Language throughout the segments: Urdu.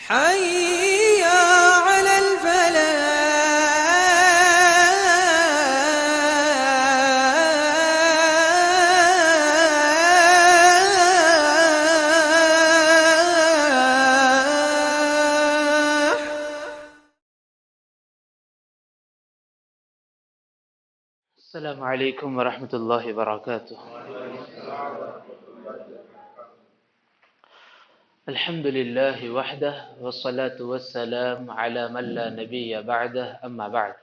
حي على الفلاح. السلام عليكم ورحمة الله وبركاته. الحمد لله وحده والصلاة والسلام على من لا نبي بعده أما بعد.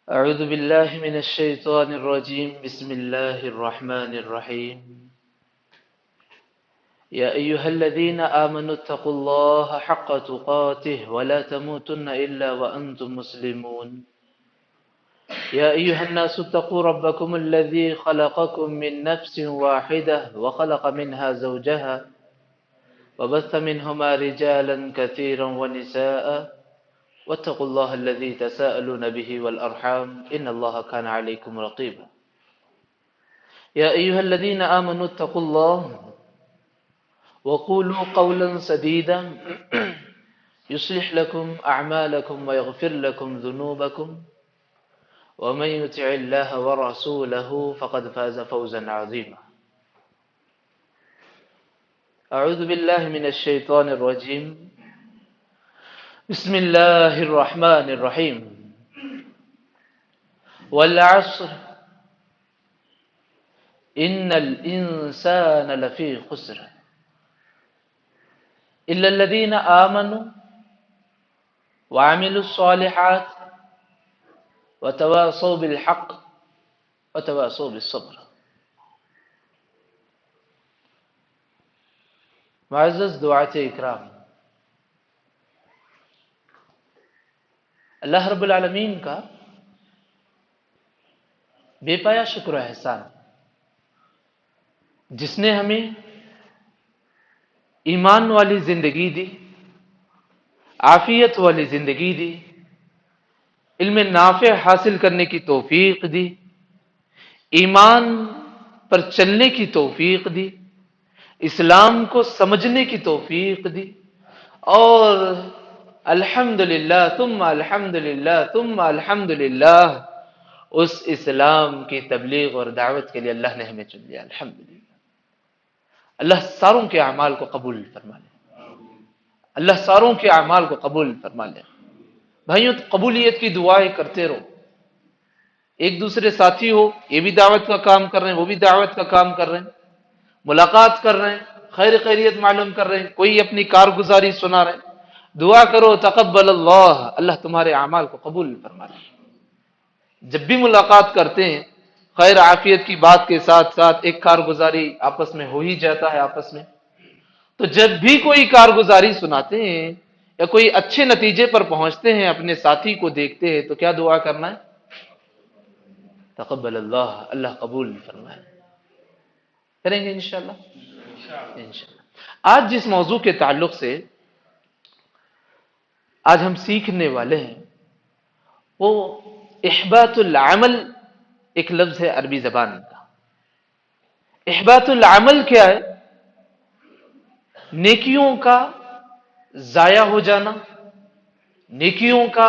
أعوذ بالله من الشيطان الرجيم. بسم الله الرحمن الرحيم. يا أيها الذين آمنوا اتقوا الله حق تقاته ولا تموتن إلا وأنتم مسلمون. يا أيها الناس اتقوا ربكم الذي خلقكم من نفس واحدة وخلق منها زوجها وبث منهما رجالا كثيرا ونساء واتقوا الله الذي تساءلون به والأرحام إن الله كان عليكم رقيبا. يا أيها الذين آمنوا اتقوا الله وقولوا قولا سديدا يصلح لكم أعمالكم ويغفر لكم ذنوبكم ومن يطع الله ورسوله فقد فاز فوزا عظيما. أعوذ بالله من الشيطان الرجيم. بسم الله الرحمن الرحيم. والعصر إن الإنسان لفي خسر إلا الذين آمنوا وعملوا الصالحات وتواصوا بالحق وتواصوا بالصبر. معزز دعات اکرام، اللہ رب العالمین کا بے پایا شکر و احسان، جس نے ہمیں ایمان والی زندگی دی، عافیت والی زندگی دی، علم نافع حاصل کرنے کی توفیق دی، ایمان پر چلنے کی توفیق دی، اسلام کو سمجھنے کی توفیق دی، اور الحمدللہ ثم الحمدللہ ثم الحمدللہ اس اسلام کی تبلیغ اور دعوت کے لیے اللہ نے ہمیں چن لیا. الحمدللہ. اللہ ساروں کے اعمال کو قبول فرما لے. اللہ ساروں کے اعمال کو قبول فرما لے. بھائیوں، قبولیت کی دعائیں کرتے رہو. ایک دوسرے ساتھی ہو، یہ بھی دعوت کا کام کر رہے ہیں، وہ بھی دعوت کا کام کر رہے ہیں، ملاقات کر رہے ہیں، خیر خیریت معلوم کر رہے ہیں، کوئی اپنی کارگزاری سنا رہے ہیں. دعا کرو تقبل اللہ، اللہ تمہارے اعمال کو قبول فرما لے. جب بھی ملاقات کرتے ہیں، خیر عافیت کی بات کے ساتھ ساتھ ایک کارگزاری آپس میں ہو ہی جاتا ہے. آپس میں تو جب بھی کوئی کارگزاری سناتے ہیں یا کوئی اچھے نتیجے پر پہنچتے ہیں، اپنے ساتھی کو دیکھتے ہیں، تو کیا دعا کرنا ہے؟ تقبل اللہ، اللہ قبول فرمائے. کریں گے انشاءاللہ. آج جس موضوع کے تعلق سے آج ہم سیکھنے والے ہیں وہ احباط العمل ایک لفظ ہے عربی زبان کا. احباط العمل کیا ہے؟ نیکیوں کا ضائع ہو جانا، نیکیوں کا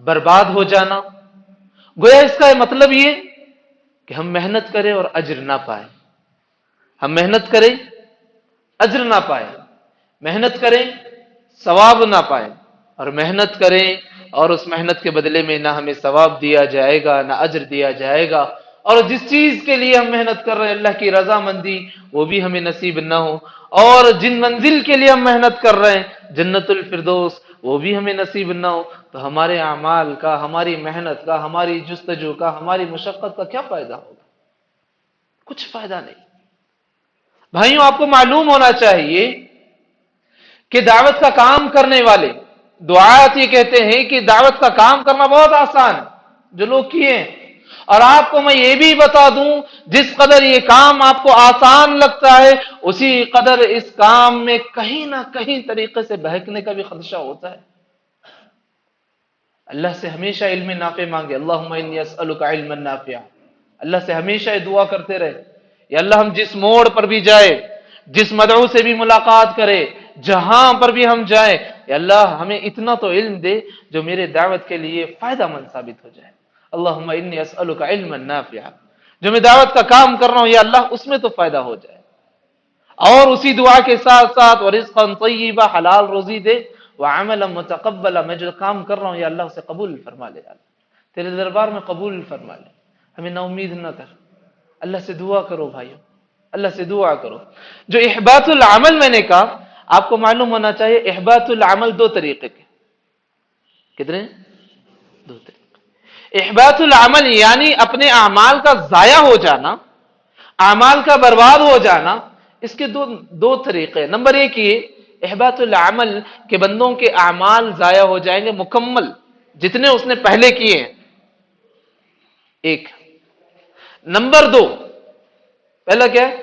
برباد ہو جانا. گویا اس کا مطلب یہ کہ ہم محنت کریں اور اجر نہ پائیں. ہم محنت کریں، اجر نہ پائیں، محنت کریں، ثواب نہ پائیں، اور محنت کریں اور اس محنت کے بدلے میں نہ ہمیں ثواب دیا جائے گا نہ اجر دیا جائے گا، اور جس چیز کے لیے ہم محنت کر رہے ہیں اللہ کی رضامندی وہ بھی ہمیں نصیب نہ ہو، اور جن منزل کے لیے ہم محنت کر رہے ہیں جنت الفردوس وہ بھی ہمیں نصیب نہ ہو، تو ہمارے اعمال کا، ہماری محنت کا، ہماری جستجو کا، ہماری مشقت کا کیا فائدہ ہوگا؟ کچھ فائدہ نہیں. بھائیوں، آپ کو معلوم ہونا چاہیے کہ دعوت کا کام کرنے والے دعات یہ کہتے ہیں کہ دعوت کا کام کرنا بہت آسان ہے جو لوگ کیے ہیں. اور آپ کو میں یہ بھی بتا دوں، جس قدر یہ کام آپ کو آسان لگتا ہے اسی قدر اس کام میں کہیں نہ کہیں طریقے سے بہکنے کا بھی خدشہ ہوتا ہے. اللہ سے ہمیشہ علم نافع مانگے. اللہم انی اسألک علما نافعا. اللہ سے ہمیشہ یہ دعا کرتے رہے، یا اللہ ہم جس موڑ پر بھی جائے جس مدعو سے بھی ملاقات کرے، جہاں پر بھی ہم جائیں، یا اللہ ہمیں اتنا تو علم دے جو میرے دعوت کے لیے فائدہ مند ثابت ہو جائے۔ اللہم انی اسألک علما نافعا، جو میں دعوت کا کام کر رہا ہوں یا اللہ اس میں تو فائدہ ہو جائے، اور اسی دعا کے ساتھ ساتھ ورزقا طیبا، حلال روزی دے، وعملا متقبلا، میں جو کام کر رہا ہوں یا اللہ اسے قبول فرما لے، اللہ تیرے دربار میں قبول فرما لے، ہمیں نا امید نہ کر۔ اللہ سے دعا کرو بھائیو، اللہ سے دعا کرو۔ جو احباط العمل میں نے کہا، آپ کو معلوم ہونا چاہیے احباط العمل دو طریقے کے، کتنے؟ دو طریقے۔ احباط العمل یعنی اپنے اعمال کا ضائع ہو جانا، اعمال کا برباد ہو جانا، اس کے دو طریقے۔ نمبر ایک یہ احباط العمل کہ بندوں کے اعمال ضائع ہو جائیں گے مکمل، جتنے اس نے پہلے کیے ہیں، ایک۔ نمبر دو، پہلا کیا ہے؟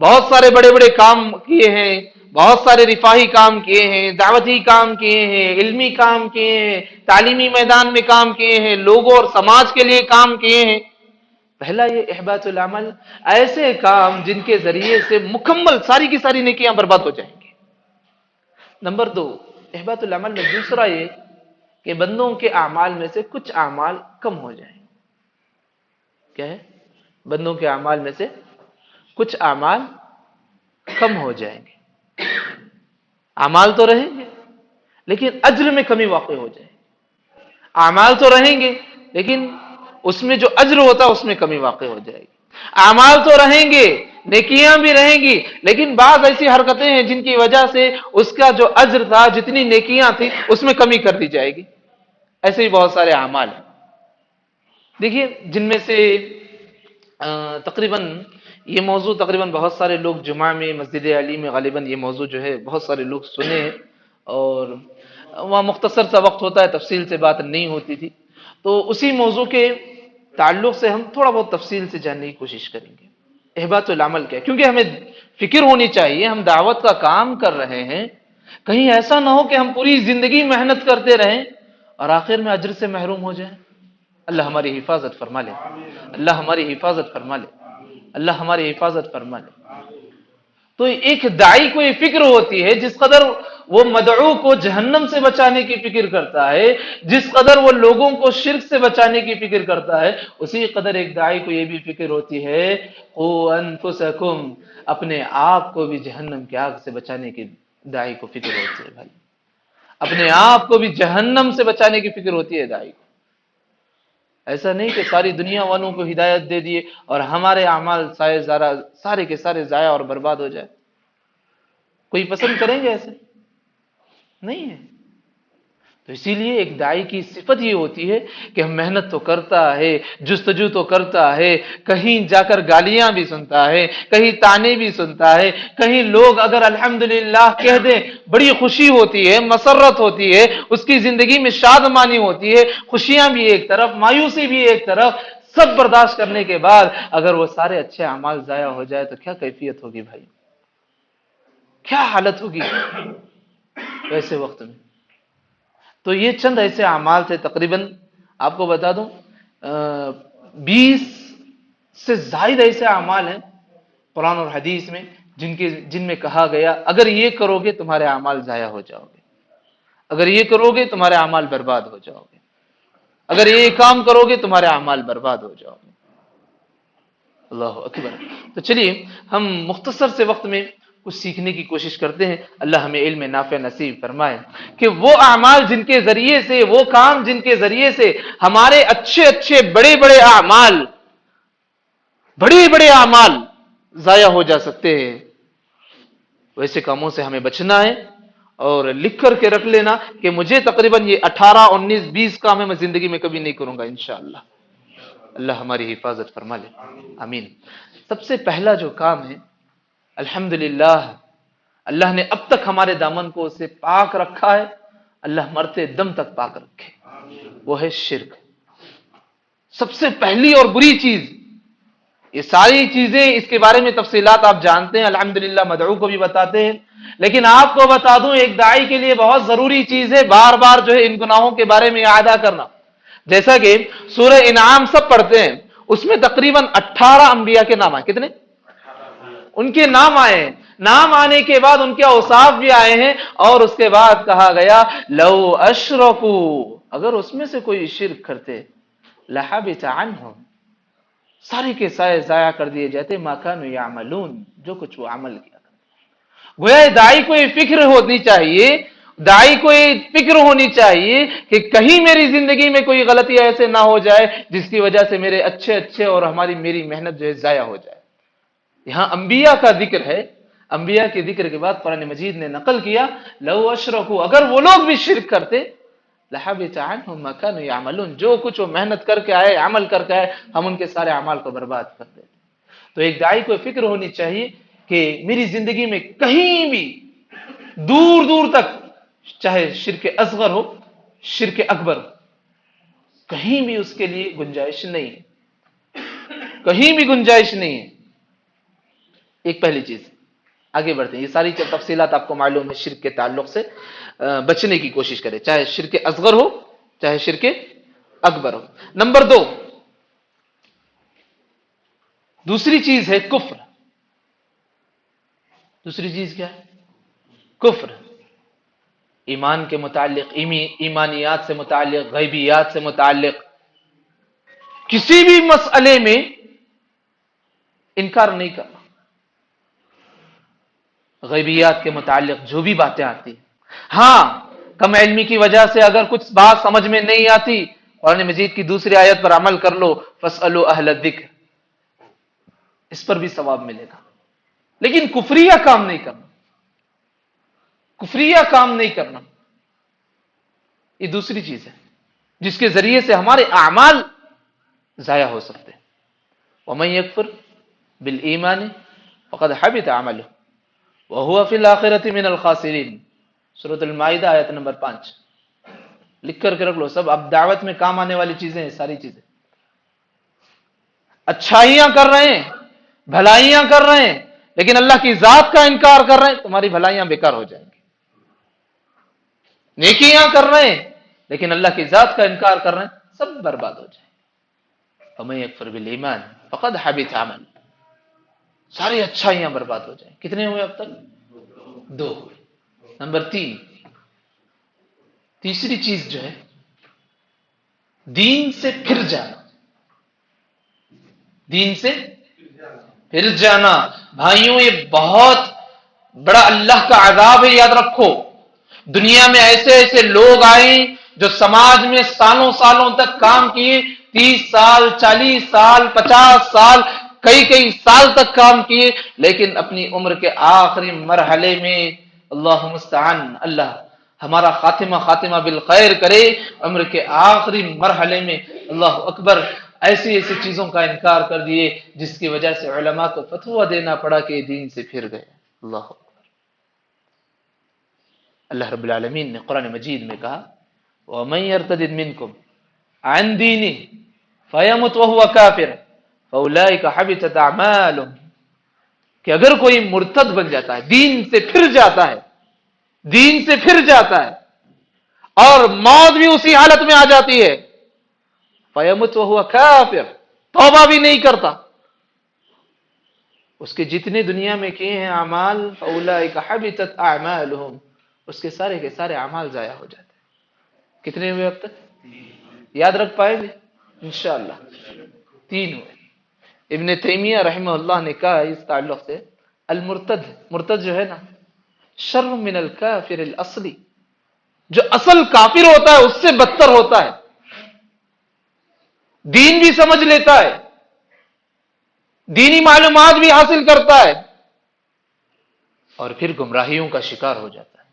بہت سارے بڑے بڑے کام کیے ہیں، بہت سارے رفاہی کام کیے ہیں، دعوتی کام کیے ہیں، علمی کام کیے ہیں، تعلیمی میدان میں کام کیے ہیں، لوگوں اور سماج کے لیے کام کیے ہیں۔ پہلا یہ احباط العمل، ایسے کام جن کے ذریعے سے مکمل ساری کی ساری نیکیاں برباد ہو جائیں گی۔ نمبر دو احباط العمل میں دوسرا یہ کہ بندوں کے اعمال میں سے کچھ اعمال کم ہو جائیں گے۔ کیا ہے؟ بندوں کے اعمال میں سے کچھ اعمال کم ہو جائیں گے، اعمال تو رہیں گے لیکن اجر میں کمی واقع ہو جائے گی۔ اعمال تو رہیں گے لیکن اس میں جو اجر ہوتا ہے اس میں کمی واقع ہو جائے گی۔ اعمال تو رہیں گے، نیکیاں بھی رہیں گی، لیکن بعض ایسی حرکتیں ہیں جن کی وجہ سے اس کا جو اجر تھا، جتنی نیکیاں تھیں، اس میں کمی کر دی جائے گی۔ ایسے ہی بہت سارے اعمال ہیں، دیکھیے جن میں سے تقریباً یہ موضوع بہت سارے لوگ جمعہ میں مسجد علی میں غالباً یہ موضوع جو ہے بہت سارے لوگ سنے ہیں، اور وہاں مختصر سا وقت ہوتا ہے، تفصیل سے بات نہیں ہوتی تھی، تو اسی موضوع کے تعلق سے ہم تھوڑا بہت تفصیل سے جاننے کی کوشش کریں گے۔ احباط العمل کیا ہے؟ کیونکہ ہمیں فکر ہونی چاہیے، ہم دعوت کا کام کر رہے ہیں، کہیں ایسا نہ ہو کہ ہم پوری زندگی محنت کرتے رہیں اور آخر میں اجر سے محروم ہو جائیں۔ اللہ ہماری حفاظت فرما لے، اللہ ہماری حفاظت فرما لے، اللہ ہماری حفاظت فرما لے۔ تو ایک داعی کو یہ فکر ہوتی ہے، جس قدر وہ مدعو کو جہنم سے بچانے کی فکر کرتا ہے، جس قدر وہ لوگوں کو شرک سے بچانے کی فکر کرتا ہے، اسی قدر ایک داعی کو یہ بھی فکر ہوتی ہے قوا انفسکم، اپنے آپ کو بھی جہنم کی آگ سے بچانے کی داعی کو فکر ہوتی ہے۔ بھائی اپنے آپ کو بھی جہنم سے بچانے کی فکر ہوتی ہے داعی کو۔ ایسا نہیں کہ ساری دنیا والوں کو ہدایت دے دیے اور ہمارے اعمال سارے کے سارے ضائع اور برباد ہو جائے۔ کوئی پسند کریں گے؟ ایسے نہیں ہے۔ تو اسی لیے ایک داعی کی صفت یہ ہوتی ہے کہ محنت تو کرتا ہے، جستجو تو کرتا ہے، کہیں جا کر گالیاں بھی سنتا ہے، کہیں تانے بھی سنتا ہے، کہیں لوگ اگر الحمدللہ کہہ دیں بڑی خوشی ہوتی ہے، مسرت ہوتی ہے، اس کی زندگی میں شادمانی ہوتی ہے، خوشیاں بھی ایک طرف، مایوسی بھی ایک طرف، سب برداشت کرنے کے بعد اگر وہ سارے اچھے اعمال ضائع ہو جائے تو کیا کیفیت ہوگی بھائی، کیا حالت ہوگی ویسے وقت میں۔ تو یہ چند ایسے اعمال تھے، تقریباً آپ کو بتا دوں 20 سے زائد ایسے اعمال ہیں قرآن اور حدیث میں جن میں کہا گیا اگر یہ کرو گے تمہارے اعمال ضائع ہو جاؤ گے، اگر یہ کرو گے تمہارے اعمال برباد ہو جاؤ گے، اگر یہ کام کرو گے تمہارے اعمال برباد ہو جاؤ گے۔ اللہ اکبر۔ تو چلیے ہم مختصر سے وقت میں کچھ سیکھنے کی کوشش کرتے ہیں، اللہ ہمیں علم نافع نصیب فرمائے کہ وہ اعمال جن کے ذریعے سے، وہ کام جن کے ذریعے سے ہمارے اچھے بڑے بڑے اعمال ضائع ہو جا سکتے ہیں، ویسے کاموں سے ہمیں بچنا ہے، اور لکھ کر کے رکھ لینا کہ مجھے تقریباً یہ 18 19 20 کام ہے، میں زندگی میں کبھی نہیں کروں گا انشاءاللہ۔ اللہ ہماری حفاظت فرما لے، آمین۔ سب سے پہلا جو کام ہے، الحمدللہ اللہ نے اب تک ہمارے دامن کو اسے پاک رکھا ہے، اللہ مرتے دم تک پاک رکھے، وہ ہے شرک۔ سب سے پہلی اور بری چیز، یہ ساری چیزیں اس کے بارے میں تفصیلات آپ جانتے ہیں، الحمدللہ مدعو کو بھی بتاتے ہیں، لیکن آپ کو بتا دوں ایک داعی کے لیے بہت ضروری چیز ہے بار بار جو ہے ان گناہوں کے بارے میں اعادہ کرنا۔ جیسا کہ سورہ انعام سب پڑھتے ہیں، اس میں تقریباً 18 انبیاء کے نام آئے، کتنے؟ ان کے نام آئے ہیں، نام آنے کے بعد ان کے اوصاف بھی آئے ہیں، اور اس کے بعد کہا گیا لو اشرکو، اگر اس میں سے کوئی شرک کرتے، لحبط عنہم، سارے کے سارے ضائع کر دیے جاتے، ما کانوا یعملون، جو کچھ وہ عمل کیا کرتے۔ گویا دائی کو یہ فکر ہونی چاہیے، دائی کو یہ فکر ہونی چاہیے کہ کہیں میری زندگی میں کوئی غلطی ایسے نہ ہو جائے جس کی وجہ سے میرے اچھے اور میری محنت جو ہے ضائع ہو جائے۔ یہاں انبیاء کا ذکر ہے، انبیاء کے ذکر کے بعد قرآن مجید نے نقل کیا لو اشرکو، اگر وہ لوگ بھی شرک کرتے، لحبط عنہم ما کانوا یعملون، جو کچھ وہ محنت کر کے آئے، عمل کر کے آئے، ہم ان کے سارے اعمال کو برباد کر دیتے۔ تو ایک داعی کو فکر ہونی چاہیے کہ میری زندگی میں کہیں بھی دور دور تک، چاہے شرک اصغر ہو، شرک اکبر ہو، کہیں بھی اس کے لیے گنجائش نہیں ہے، کہیں بھی گنجائش نہیں ہے۔ ایک پہلی چیز، آگے بڑھتے ہیں، یہ ساری تفصیلات آپ کو معلوم ہے، شرک کے تعلق سے بچنے کی کوشش کرے، چاہے شرک اصغر ہو چاہے شرک اکبر ہو۔ نمبر 2، دوسری چیز ہے کفر۔ دوسری چیز کیا ہے؟ کفر۔ ایمان کے متعلق، ایمانیات سے متعلق، غیبیات سے متعلق کسی بھی مسئلے میں انکار نہیں کرنا۔ غیبیات کے متعلق جو بھی باتیں آتی ہیں، ہاں کم علمی کی وجہ سے اگر کچھ بات سمجھ میں نہیں آتی، قرآن مجید کی دوسری آیت پر عمل کر لو، فاسألوا اہل الذکر، اس پر بھی ثواب ملے گا۔ لیکن کفریہ کام نہیں کرنا، کفریہ کام نہیں کرنا، یہ دوسری چیز ہے جس کے ذریعے سے ہمارے اعمال ضائع ہو سکتے ہیں۔ ومن یکفر بالایمان فقد حبط عمله وهو فی الآخرة من الخاسرین، سورۃ المائدہ آیت نمبر 5، لکھ کر کے رکھ لو، سب اب دعوت میں کام آنے والی چیزیں ہیں، ساری چیزیں۔ اچھائیاں کر رہے ہیں، بھلائیاں کر رہے ہیں، لیکن اللہ کی ذات کا انکار کر رہے ہیں، تمہاری بھلائیاں بیکار ہو جائیں گی۔ نیکیاں کر رہے ہیں لیکن اللہ کی ذات کا انکار کر رہے ہیں، سب برباد ہو جائیں۔ ومن یکفر بالایمان فقد حبط عمل، ساری اچھائیاں برباد ہو جائیں۔ کتنے ہوئے اب تک؟ 2 ہوئے۔ نمبر 3، تیسری چیز جو ہے دین سے پھر جانا۔ دین سے پھر جانا بھائیوں، یہ بہت بڑا اللہ کا عذاب ہے، یاد رکھو۔ دنیا میں ایسے ایسے لوگ آئے جو سماج میں سالوں سالوں تک کام کیے، 30 سال 40 سال 50 سال، کئی سال تک کام کیے، لیکن اپنی عمر کے آخری مرحلے میں، اللہ مستعان، اللہ ہمارا خاتمہ بالخیر کرے، عمر کے آخری مرحلے میں اللہ اکبر ایسی ایسی چیزوں کا انکار کر دیے جس کی وجہ سے علماء کو فتویٰ دینا پڑا کہ دین سے پھر گئے۔ اللہ اکبر۔ اللہ رب العالمین نے قرآن مجید میں کہا وَمَن يَرْتَدِدْ مِنْكُمْ عَنْ دِينِهِ فَيَمُتْ وَهُوَ كَافِرٌ فَأُولَٰئِكَ حَبِطَتْ أَعْمَالُهُمْ، کہ اگر کوئی مرتد بن جاتا ہے، دین سے پھر جاتا ہے، دین سے پھر جاتا ہے اور موت بھی اسی حالت میں آ جاتی ہے، فَيَمُتْ وَهُوَ كَافِرٌ، توبہ بھی نہیں کرتا، اس کے جتنے دنیا میں کیے ہیں اعمال، فَأُولَٰئِكَ حَبِطَتْ أَعْمَالُهُمْ، اس کے سارے اعمال ضائع ہو جاتے ہیں۔ کتنے ہوئے اب تک؟ یاد رکھ پائے گے انشاءاللہ؟ 3 ہوئے۔ ابن تیمیہ رحمہ اللہ نے کہا اس تعلق سے، مرتد جو ہے نا، شر من الکافر الاصلی، جو اصل کافر ہوتا ہے اس سے بدتر ہوتا ہے، دین بھی سمجھ لیتا ہے، دینی معلومات بھی حاصل کرتا ہے، اور پھر گمراہیوں کا شکار ہو جاتا ہے۔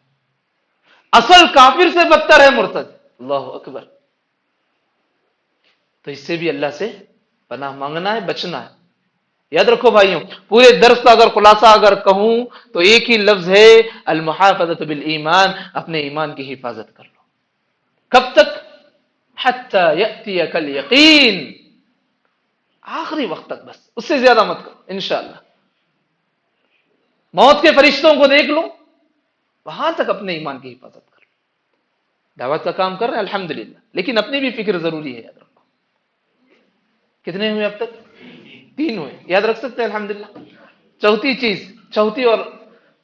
اصل کافر سے بدتر ہے مرتد۔ اللہ اکبر۔ تو اس سے بھی اللہ سے پناہ مانگنا ہے، بچنا ہے۔ یاد رکھو بھائیوں، پورے درس کا اگر خلاصہ اگر کہوں تو ایک ہی لفظ ہے، المحافظۃ بالایمان، اپنے ایمان کی حفاظت کر لو۔ کب تک؟ حتی یأتیک الیقین، آخری وقت تک، بس اس سے زیادہ مت کرو انشاءاللہ۔ موت کے فرشتوں کو دیکھ لو، وہاں تک اپنے ایمان کی حفاظت کر لو۔ دعوت کا کام کر رہے ہیں الحمدللہ، لیکن اپنی بھی فکر ضروری ہے، یاد رکھو۔ کتنے ہوئے اب تک؟ 3 ہوئے، یاد رکھ سکتے ہیں الحمدللہ۔ چوتھی اور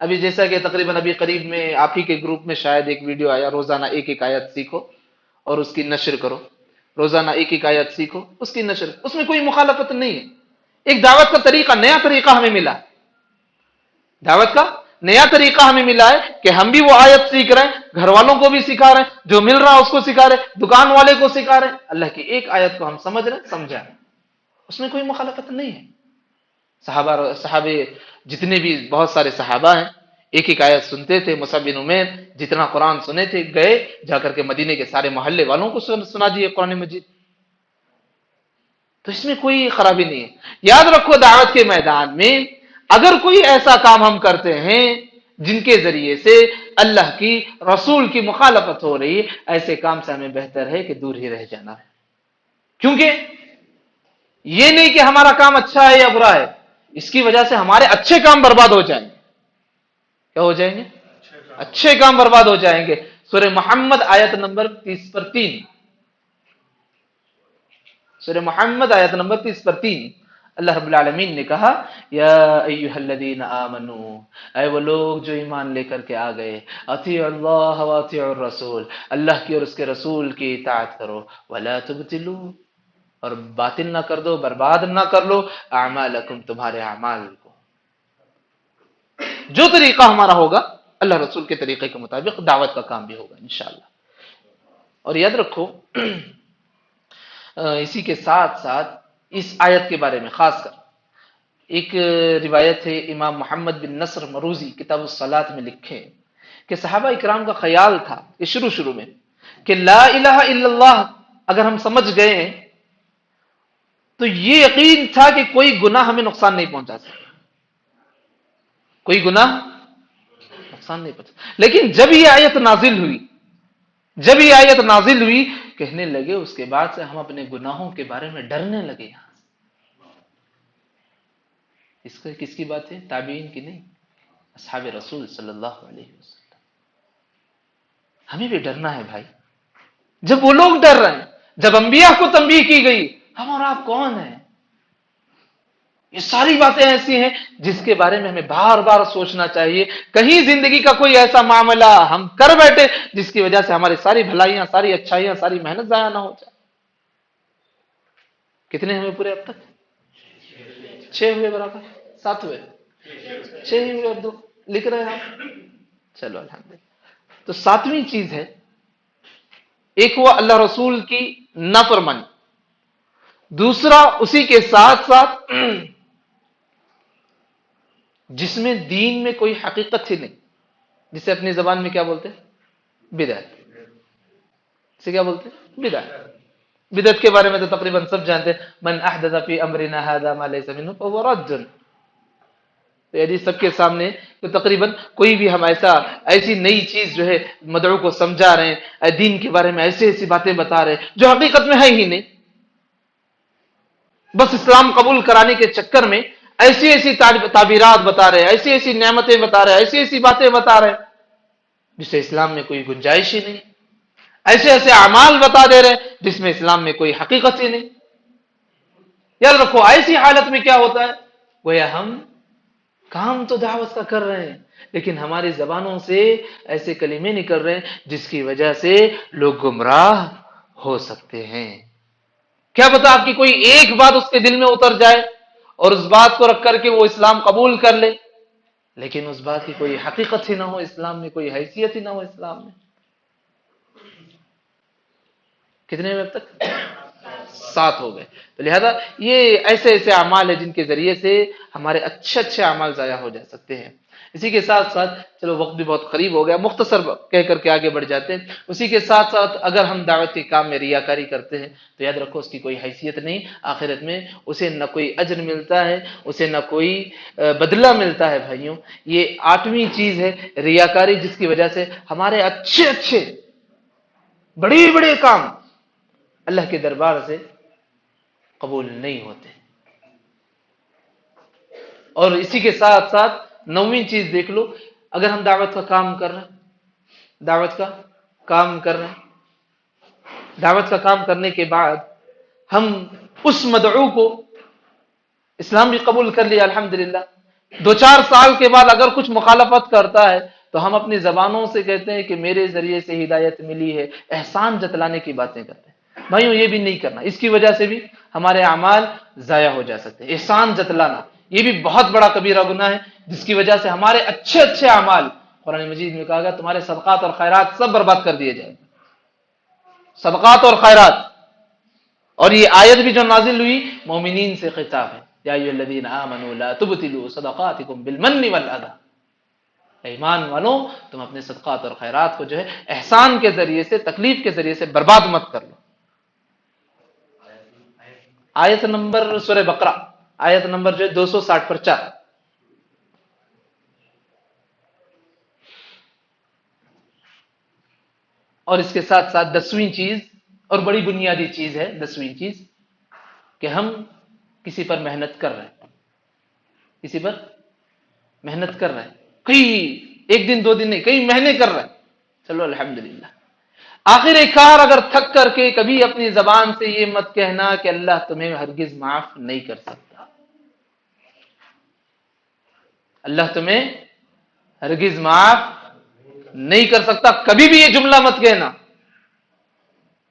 ابھی جیسا کہ تقریباً ابھی قریب میں آپ ہی کے گروپ میں شاید ایک ویڈیو آیا، روزانہ ایک ایک آیت سیکھو اور اس کی نشر کرو، روزانہ ایک ایک آیت سیکھو اس کی نشر، اس میں کوئی مخالفت نہیں ہے، ایک دعوت کا طریقہ، نیا طریقہ ہمیں ملا، دعوت کا نیا طریقہ ہمیں ملا ہے کہ ہم بھی وہ آیت سیکھ رہے ہیں، گھر والوں کو بھی سکھا رہے ہیں، جو مل رہا ہے اس کو سکھا رہے ہیں، دکان والے کو سکھا رہے ہیں، اللہ کی ایک آیت کو ہم سمجھ رہے ہیں، سمجھا رہے ہیں، اس میں کوئی مخالفت نہیں ہے۔ صحابے جتنے بھی بہت سارے صحابہ ہیں ایک ایک آیت سنتے تھے، مصعب بن عمیر جتنا قرآن سنے تھے، گئے جا کر کے مدینے کے سارے محلے والوں کو سنا دیے قرآن مجید، تو اس میں کوئی خرابی نہیں ہے۔ یاد رکھو دعوت کے میدان میں اگر کوئی ایسا کام ہم کرتے ہیں جن کے ذریعے سے اللہ کی رسول کی مخالفت ہو رہی ہے، ایسے کام سے ہمیں بہتر ہے کہ دور ہی رہ جانا ہے، کیونکہ یہ نہیں کہ ہمارا کام اچھا ہے یا برا ہے، اس کی وجہ سے ہمارے اچھے کام برباد ہو جائیں گے۔ کیا ہو جائیں گے؟ اچھے کام برباد ہو جائیں گے۔ سورہ محمد آیت نمبر 30/3، سورہ محمد آیت نمبر 30/3 اللہ رب العالمین نے کہا، یا ایہا الذین آمنو، اے وہ لوگ جو ایمان لے کر کے آ گئے، اطیعوا اللہ واطیعوا الرسول، اللہ کی اور اس کے رسول کی اطاعت کرو، ولا تبطلوا، اور باطل نہ کر دو، برباد نہ کر لو، اعمالکم، تمہارے اعمال کو۔ جو طریقہ ہمارا ہوگا اللہ رسول کے طریقے کے مطابق دعوت کا کام بھی ہوگا انشاءاللہ۔ اور یاد رکھو اسی کے ساتھ ساتھ اس آیت کے بارے میں خاص کر ایک روایت ہے، امام محمد بن نصر مروزی کتاب الصلاۃ میں لکھے کہ صحابہ اکرام کا خیال تھا کہ شروع میں کہ لا الہ الا اللہ اگر ہم سمجھ گئے ہیں تو یہ یقین تھا کہ کوئی گناہ ہمیں نقصان نہیں پہنچا سکتا، کوئی گناہ نقصان نہیں پہنچا۔ لیکن جب یہ آیت نازل ہوئی کہنے لگے، اس کے بعد سے ہم اپنے گناہوں کے بارے میں ڈرنے لگے۔ یہاں کس کی بات ہے؟ تابعین کی نہیں، اصحاب رسول صلی اللہ علیہ وسلم۔ ہمیں بھی ڈرنا ہے بھائی، جب وہ لوگ ڈر رہے ہیں، جب انبیاء کو تنبیہ کی گئی، ہم اور آپ کون ہیں؟ یہ ساری باتیں ایسی ہیں جس کے بارے میں ہمیں بار بار سوچنا چاہیے، کہیں زندگی کا کوئی ایسا معاملہ ہم کر بیٹھے جس کی وجہ سے ہماری ساری بھلائیاں، ساری اچھائیاں، ساری محنت ضائع نہ ہو جائے۔ کتنے ہوئے پورے اب تک؟ 6 ہوئے، برابر 7 ہوئے، 6 ہی ہوئے، اب 2 لکھ رہے ہیں آپ، چلو الحمدللہ۔ تو 7ویں چیز ہے، ایک ہوا اللہ رسول کی نافرمانی، دوسرا اسی کے ساتھ ساتھ جس میں دین میں کوئی حقیقت ہی نہیں، جسے اپنی زبان میں کیا بولتے ہیں؟ بدعت۔ اسے کیا بولتے ہیں؟ بدعت۔ بدعت کے بارے میں تو تقریباً سب جانتے ہیں، من احدث فی امرنا ھذا ما لیس منہ فہو رد۔ یعنی سب کے سامنے تو تقریباً کوئی بھی ہم ایسی نئی چیز جو ہے مدعو کو سمجھا رہے ہیں، دین کے بارے میں ایسی باتیں بتا رہے ہیں جو حقیقت میں ہے ہی نہیں، بس اسلام قبول کرانے کے چکر میں ایسی تعبیرات بتا رہے ہیں، ایسی نعمتیں بتا رہے ہیں، ایسی باتیں بتا رہے ہیں جسے اسلام میں کوئی گنجائش ہی نہیں، ایسے اعمال بتا دے رہے ہیں جس میں اسلام میں کوئی حقیقت ہی نہیں۔ یاد رکھو ایسی حالت میں کیا ہوتا ہے، گویا ہم کام تو دعوت کا کر رہے ہیں لیکن ہماری زبانوں سے ایسے کلمے نکل رہے ہیں جس کی وجہ سے لوگ گمراہ ہو سکتے ہیں۔ کیا پتا آپ کی کوئی ایک بات اس کے دل میں اتر جائے اور اس بات کو رکھ کر کے وہ اسلام قبول کر لے، لیکن اس بات کی کوئی حقیقت ہی نہ ہو اسلام میں، کوئی حیثیت ہی نہ ہو اسلام میں۔ کتنے اب تک؟ 7 ہو گئے۔ تو لہذا یہ ایسے اعمال ہیں جن کے ذریعے سے ہمارے اچھے اعمال ضائع ہو جا سکتے ہیں۔ اسی کے ساتھ ساتھ چلو وقت بھی بہت قریب ہو گیا، مختصر کہہ کر کے آگے بڑھ جاتے ہیں۔ اسی کے ساتھ ساتھ اگر ہم دعوت کے کام میں ریاکاری کرتے ہیں تو یاد رکھو اس کی کوئی حیثیت نہیں، آخرت میں اسے نہ کوئی اجر ملتا ہے، اسے نہ کوئی بدلہ ملتا ہے۔ بھائیوں یہ 8ویں چیز ہے ریاکاری، جس کی وجہ سے ہمارے اچھے بڑے کام اللہ کے دربار سے قبول نہیں ہوتے۔ اور اسی کے ساتھ ساتھ 9ویں چیز دیکھ لو، اگر ہم دعوت کا کام کر رہے ہیں، دعوت کا کام کرنے کے بعد ہم اس مدعو کو، اسلام بھی قبول کر لیا الحمدللہ، 2-4 سال کے بعد اگر کچھ مخالفت کرتا ہے تو ہم اپنی زبانوں سے کہتے ہیں کہ میرے ذریعے سے ہدایت ملی ہے، احسان جتلانے کی باتیں کرتے ہیں۔ بھائیوں یہ بھی نہیں کرنا، اس کی وجہ سے بھی ہمارے اعمال ضائع ہو جا سکتے ہیں۔ احسان جتلانا یہ بھی بہت بڑا کبیرہ گناہ ہے، جس کی وجہ سے ہمارے اچھے اچھے اعمال، قرآن مجید میں کہا گیا تمہارے صدقات اور خیرات سب برباد کر دیے جائیں، صدقات اور خیرات۔ اور یہ آیت بھی جو نازل ہوئی مومنین سے خطاب ہے، یا ایھا الذین آمنوا لا تبطلوا صدقاتکم بالمن والاذی، ایمان والوں تم اپنے صدقات اور خیرات کو جو ہے احسان کے ذریعے سے، تکلیف کے ذریعے سے برباد مت کر لو۔ آیت نمبر سورہ بقرہ، آیت نمبر جو ہے 260 پر 4۔ اور اس کے ساتھ ساتھ 10ویں چیز اور بڑی بنیادی چیز ہے، 10ویں چیز کہ ہم کسی پر محنت کر رہے ہیں، کسی پر محنت کر رہے ہیں، کئی ایک دن 2 دن نہیں، کئی مہینے کر رہے ہیں، چلو الحمدللہ۔ آخر کار اگر تھک کر کے کبھی اپنی زبان سے یہ مت کہنا کہ اللہ تمہیں ہرگز معاف نہیں کر سکتا، اللہ تمہیں ہرگز معاف نہیں کر سکتا، کبھی بھی یہ جملہ مت کہنا۔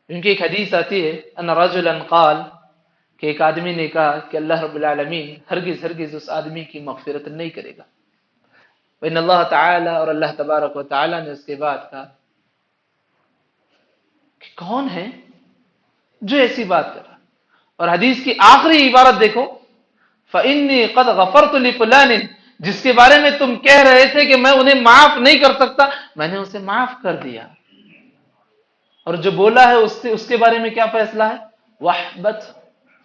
کیونکہ ایک حدیث آتی ہے ان رجلا قال کہ ایک آدمی نے کہا کہ اللہ رب العالمین ہرگز ہرگز اس آدمی کی مغفرت نہیں کرے گا۔ وَإِنَّ اللہ تعالی، اور اللہ تبارک و تعالی نے اس کے بعد کہا کہ کون ہے جو ایسی بات کر رہا، اور حدیث کی آخری عبارت دیکھو، فَإِنِّي قَدْ غَفَرْتُ لِفُلَانٍ، جس کے بارے میں تم کہہ رہے تھے کہ میں انہیں معاف نہیں کر سکتا، میں نے اسے معاف کر دیا۔ اور جو بولا ہے اس کے بارے میں کیا فیصلہ ہے؟ وَحْبَتْ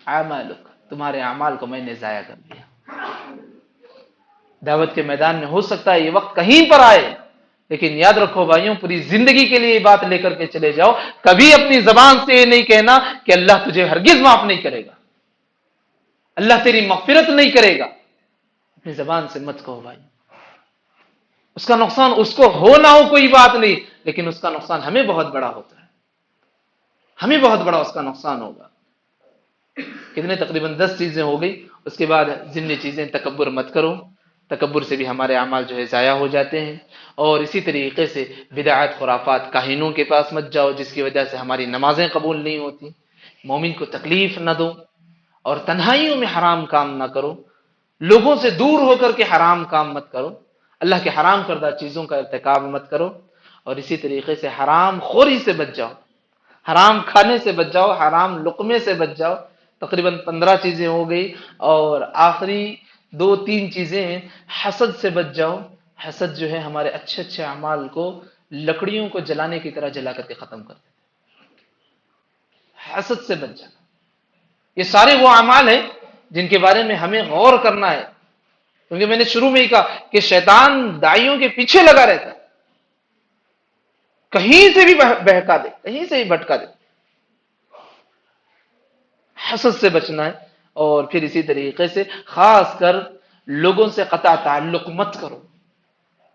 عَمَلُكَ، تمہارے اعمال کو میں نے ضائع کر دیا۔ دعوت کے میدان میں ہو سکتا ہے یہ وقت کہیں پر آئے، لیکن یاد رکھو بھائیوں، پوری زندگی کے لیے یہ بات لے کر کے چلے جاؤ، کبھی اپنی زبان سے یہ نہیں کہنا کہ اللہ تجھے ہرگز معاف نہیں کرے گا، اللہ تیری مغفرت نہیں کرے گا۔ اپنی زبان سے مت کہو بھائی، اس کا نقصان اس کو ہو نہ ہو کوئی بات نہیں، لیکن اس کا نقصان ہمیں بہت بڑا ہوتا ہے، ہمیں بہت بڑا اس کا نقصان ہوگا۔ کتنے تقریباً 10 چیزیں ہو گئی، اس کے بعد ضمنی چیزیں، تکبر مت کرو، تکبر سے بھی ہمارے اعمال جو ہے ضائع ہو جاتے ہیں۔ اور اسی طریقے سے بدعات، خرافات، کاہنوں کے پاس مت جاؤ جس کی وجہ سے ہماری نمازیں قبول نہیں ہوتی۔ مومن کو تکلیف نہ دو، اور تنہائیوں میں حرام کام نہ کرو، لوگوں سے دور ہو کر کے حرام کام مت کرو، اللہ کے حرام کردہ چیزوں کا ارتکاب مت کرو، اور اسی طریقے سے حرام خوری سے بچ جاؤ، حرام کھانے سے بچ جاؤ، حرام لقمے سے بچ جاؤ۔ تقریباً 15 چیزیں ہو گئی، اور آخری 2-3 چیزیں ہیں، حسد سے بچ جاؤ۔ حسد جو ہے ہمارے اچھے اچھے اعمال کو لکڑیوں کو جلانے کی طرح جلا کر کے ختم کر دیتا ہے۔ حسد سے بچ جانا، یہ سارے وہ اعمال ہیں جن کے بارے میں ہمیں غور کرنا ہے، کیونکہ میں نے شروع میں ہی کہا کہ شیطان داعیوں کے پیچھے لگا رہتا ہے، کہیں سے بھی بہکا دے، کہیں سے بھی بھٹکا دے۔ حسد سے بچنا ہے، اور پھر اسی طریقے سے خاص کر لوگوں سے قطع تعلق مت کرو،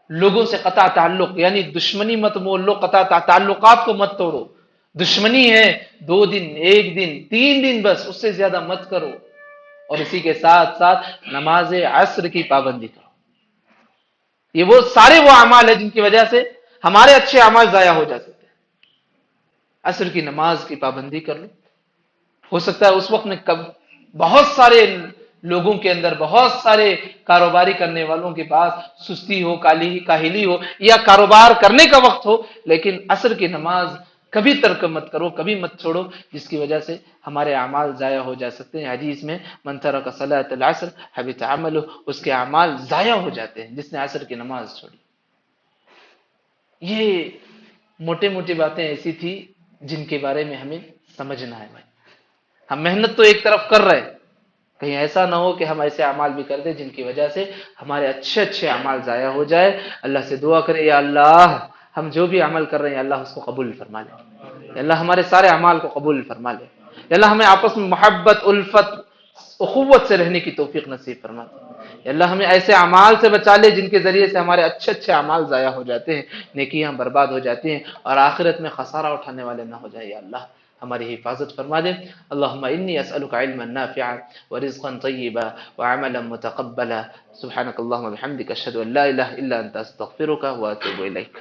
لوگوں سے قطع تعلق یعنی دشمنی مت مول لو، قطع تعلقات کو مت توڑو۔ دشمنی ہے 2 دن، 1 دن، 3 دن، بس اس سے زیادہ مت کرو، اور اسی کے ساتھ ساتھ نماز عصر کی پابندی کرو۔ یہ وہ سارے وہ اعمال ہیں جن کی وجہ سے ہمارے اچھے اعمال ضائع ہو جا سکتے ہیں۔ عصر کی نماز کی پابندی کر لو۔ ہو سکتا ہے اس وقت میں بہت سارے لوگوں کے اندر، بہت سارے کاروباری کرنے والوں کے پاس سستی ہو، کاہلی ہو، یا کاروبار کرنے کا وقت ہو، لیکن عصر کی نماز کبھی ترک مت کرو، کبھی مت چھوڑو، جس کی وجہ سے ہمارے اعمال ضائع ہو جا سکتے ہیں۔ حدیث میں من ترک صلاۃ العصر حبط عملہ، اس کے اعمال ضائع ہو جاتے ہیں جس نے عصر کی نماز چھوڑی۔ یہ موٹے موٹی باتیں ایسی تھی جن کے بارے میں ہمیں سمجھنا ہے بھائی۔ ہم محنت تو ایک طرف کر رہے ہیں، کہیں ایسا نہ ہو کہ ہم ایسے اعمال بھی کر دیں جن کی وجہ سے ہمارے اچھے اچھے اعمال ضائع ہو جائے۔ اللہ سے دعا کریں، یا اللہ ہم جو بھی عمل کر رہے ہیں اللہ اس کو قبول فرما لے، یا اللہ ہمارے سارے اعمال کو قبول فرما لے، یا اللہ ہمیں آپس میں محبت، الفت، اخوت سے رہنے کی توفیق نصیب فرما دے، یا اللہ ہمیں ایسے اعمال سے بچا لے جن کے ذریعے سے ہمارے اچھے اچھے اعمال ضائع ہو جاتے ہیں، نیکیاں برباد ہو جاتی ہیں، اور آخرت میں خسارہ اٹھانے والے نہ ہو جائے۔ یا اللہ ہماری حفاظت فرما دے. اللہم انی اسألک علما نافعا ورزقا طیبا وعملا متقبلا. سبحانک اللہم وبحمدک اشہد ان لا الہ الا انت استغفرک واتوب الیک.